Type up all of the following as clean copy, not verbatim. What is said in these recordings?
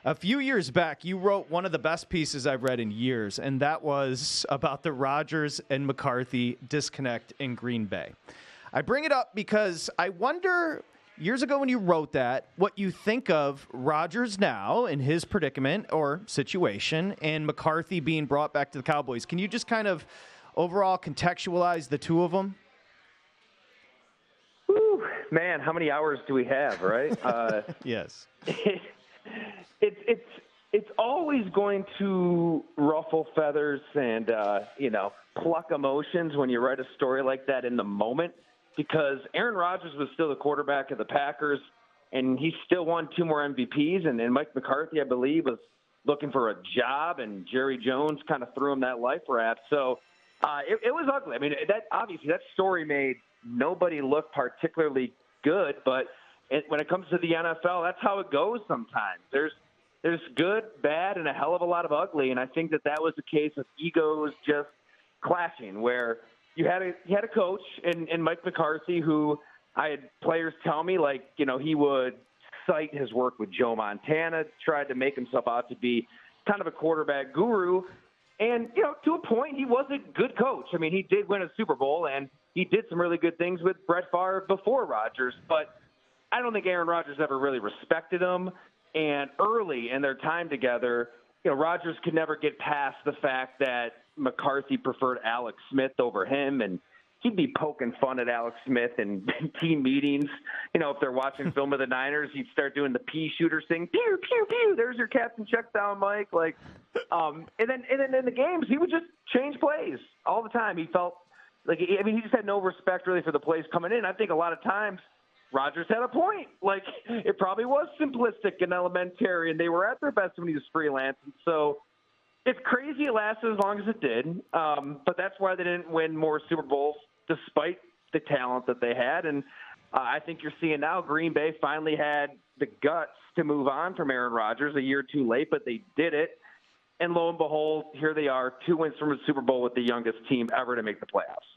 A few years back, you wrote one of the best pieces I've read in years, and that was about the Rodgers and McCarthy disconnect in Green Bay. I bring it up because I wonder, years ago when you wrote that, what you think of Rodgers now in his predicament or situation and McCarthy being brought back to the Cowboys. Can you just kind of overall contextualize the two of them? Whew, man, how many hours do we have, right? Yes. It's always going to ruffle feathers and, pluck emotions when you write a story like that in the moment, because Aaron Rodgers was still the quarterback of the Packers, and he still won 2 more MVPs, and Mike McCarthy, I believe, was looking for a job, and Jerry Jones kind of threw him that life raft. So it was ugly. I mean, that story made nobody look particularly good, but when it comes to the NFL, that's how it goes sometimes. There's good, bad, and a hell of a lot of ugly, and I think that was the case of egos just clashing, where you had a coach in Mike McCarthy who I had players tell me, he would cite his work with Joe Montana, tried to make himself out to be kind of a quarterback guru, and, to a point, he was a good coach. I mean, he did win a Super Bowl, and he did some really good things with Brett Favre before Rodgers, but I don't think Aaron Rodgers ever really respected him. And early in their time together, Rodgers could never get past the fact that McCarthy preferred Alex Smith over him, and he'd be poking fun at Alex Smith in team meetings. If they're watching film of the Niners, he'd start doing the pea shooter thing. Pew, pew, pew. There's your captain check down, Mike. And then in the games, he would just change plays all the time. He felt he just had no respect really for the plays coming in. I think a lot of times Rodgers had a point. It probably was simplistic and elementary, and they were at their best when he was freelance. And so it's crazy it lasted as long as it did, but that's why they didn't win more Super Bowls despite the talent that they had. And I think you're seeing now Green Bay finally had the guts to move on from Aaron Rodgers a year too late, but they did it. And lo and behold, here they are, 2 wins from a Super Bowl with the youngest team ever to make the playoffs.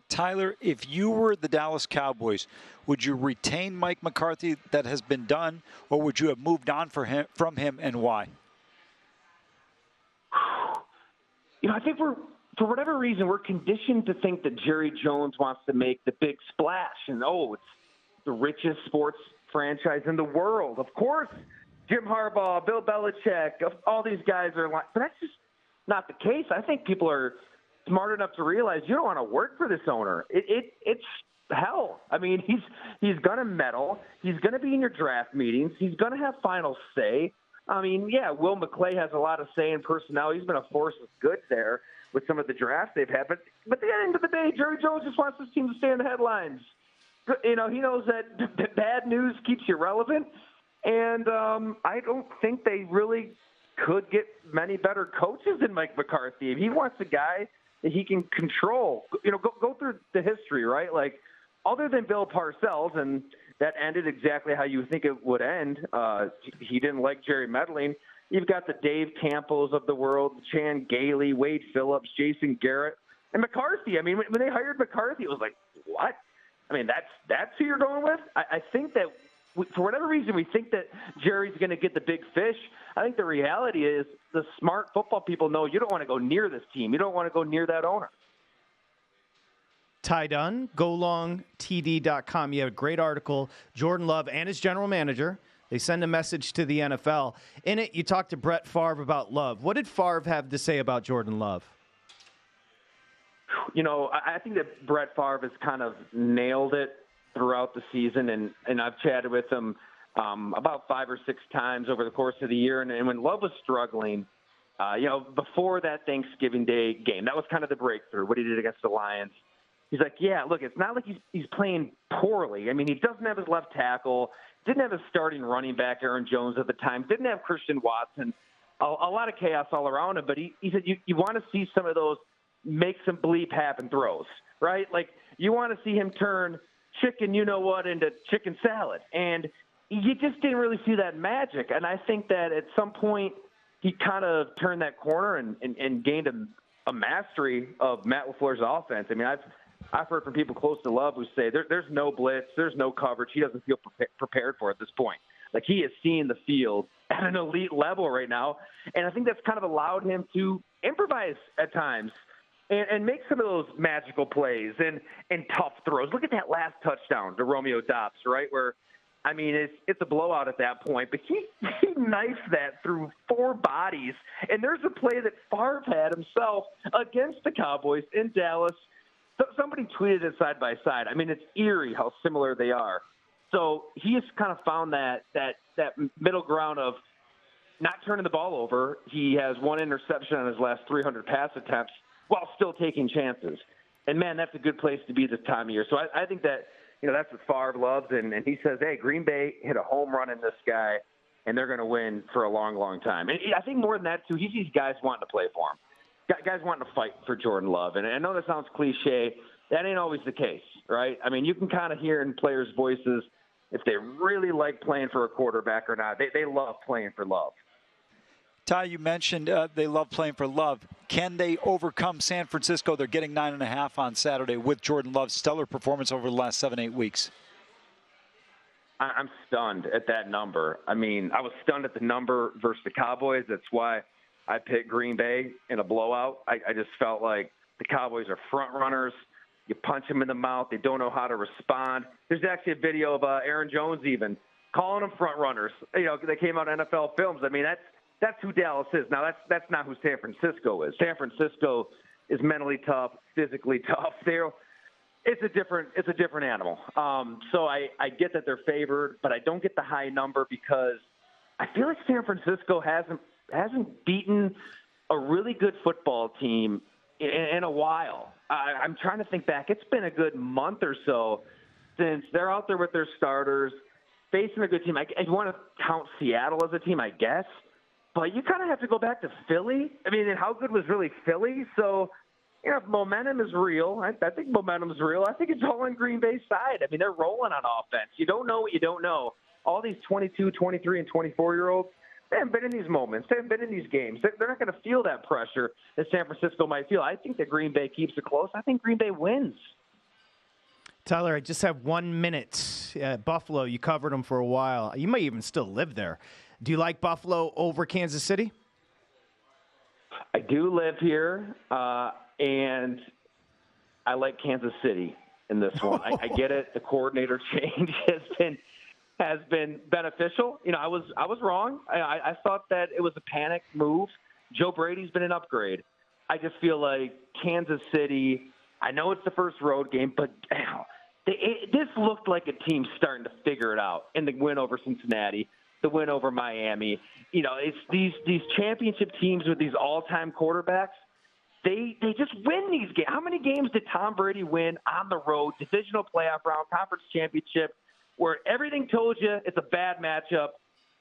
Tyler, if you were the Dallas Cowboys, would you retain Mike McCarthy that has been done, or would you have moved on from him, and why? I think for whatever reason, we're conditioned to think that Jerry Jones wants to make the big splash, and it's the richest sports franchise in the world. Of course, Jim Harbaugh, Bill Belichick, all these guys are but that's just not the case. I think people are smart enough to realize you don't want to work for this owner. It's hell. I mean, he's going to meddle. He's going to be in your draft meetings. He's going to have final say. I mean, yeah, Will McClay has a lot of say in personnel. He's been a force of good there with some of the drafts they've had. But at the end of the day, Jerry Jones just wants his team to stay in the headlines. He knows that bad news keeps you relevant. And I don't think they really could get many better coaches than Mike McCarthy. If he wants a guy that he can control, go through the history, right? Other than Bill Parcells, and that ended exactly how you think it would end. He didn't like Jerry meddling. You've got the Dave Campos of the world, Chan Gailey, Wade Phillips, Jason Garrett, and McCarthy. I mean, when they hired McCarthy, it was like, what? I mean, that's who you're going with? I think that for whatever reason, we think that Jerry's going to get the big fish. I think the reality is the smart football people know you don't want to go near this team. You don't want to go near that owner. Ty Dunne, golongtd.com. You have a great article. Jordan Love and his general manager, they send a message to the NFL. In it, you talk to Brett Favre about Love. What did Favre have to say about Jordan Love? I think that Brett Favre has kind of nailed it throughout the season, and I've chatted with him about 5 or 6 times over the course of the year. And when Love was struggling, before that Thanksgiving Day game, that was kind of the breakthrough, what he did against the Lions. He's like, yeah, look, it's not like he's playing poorly. I mean, he doesn't have his left tackle, didn't have his starting running back, Aaron Jones, at the time, didn't have Christian Watson, a lot of chaos all around him. But he said you want to see some of those make some bleep happen throws, right? You want to see him turn chicken into chicken salad. And you just didn't really see that magic. And I think that at some point he kind of turned that corner and gained a mastery of Matt LaFleur's offense. I mean, I've heard from people close to Love who say there's no blitz, there's no coverage. He doesn't feel prepared for it at this point. He has seen the field at an elite level right now. And I think that's kind of allowed him to improvise at times and make some of those magical plays and tough throws. Look at that last touchdown to Romeo Dobbs, right? Where, I mean, it's a blowout at that point, but he knifed that through 4 bodies. And there's a play that Favre had himself against the Cowboys in Dallas. So somebody tweeted it side by side. I mean, it's eerie how similar they are. So he has kind of found that middle ground of not turning the ball over. He has 1 interception on his last 300 pass attempts while still taking chances. And, man, that's a good place to be this time of year. So I think that, that's what Favre loves. And he says, hey, Green Bay hit a home run in this guy, and they're going to win for a long, long time. And I think more than that, too, he sees guys wanting to play for him. Guys wanting to fight for Jordan Love. And I know that sounds cliche. That ain't always the case, right? I mean, you can kind of hear in players' voices if they really like playing for a quarterback or not. They love playing for Love. Ty, you mentioned they love playing for Love. Can they overcome San Francisco? They're getting 9.5 on Saturday with Jordan Love's stellar performance over the last 7-8 weeks. I'm stunned at that number. I mean, I was stunned at the number versus the Cowboys. That's why I picked Green Bay in a blowout. I just felt like the Cowboys are front runners. You punch them in the mouth. They don't know how to respond. There's actually a video of Aaron Jones even calling them front runners. They came out in NFL films. I mean, that's who Dallas is. Now, that's not who San Francisco is. San Francisco is mentally tough, physically tough. It's a different animal. So I get that they're favored, but I don't get the high number because I feel like San Francisco hasn't beaten a really good football team in a while. I'm trying to think back. It's been a good month or so since they're out there with their starters, facing a good team. I want to count Seattle as a team, I guess. But you kind of have to go back to Philly. I mean, how good was really Philly? So, if momentum is real, I think momentum is real. I think it's all on Green Bay's side. I mean, they're rolling on offense. You don't know what you don't know. All these 22, 23, and 24-year-olds, they haven't been in these moments. They haven't been in these games. They're not going to feel that pressure that San Francisco might feel. I think that Green Bay keeps it close. I think Green Bay wins. Tyler, I just have 1 minute. Buffalo, you covered them for a while. You might even still live there. Do you like Buffalo over Kansas City? I do live here, and I like Kansas City in this one. I get it. The coordinator change has been beneficial. I was wrong. I thought that it was a panic move. Joe Brady's been an upgrade. I just feel like Kansas City, I know it's the first road game, but this looked like a team starting to figure it out in the win over Cincinnati, the win over Miami. It's these championship teams with these all-time quarterbacks. They just win these games. How many games did Tom Brady win on the road, divisional playoff round, conference championship, where everything told you it's a bad matchup,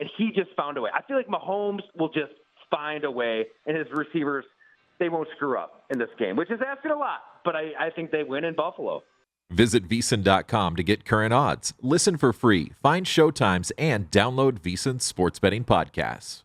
and he just found a way? I feel like Mahomes will just find a way, and his receivers, they won't screw up in this game, which is asking a lot, but I think they win in Buffalo. Visit VSiN.com to get current odds, listen for free, find showtimes, and download VSiN sports betting podcasts.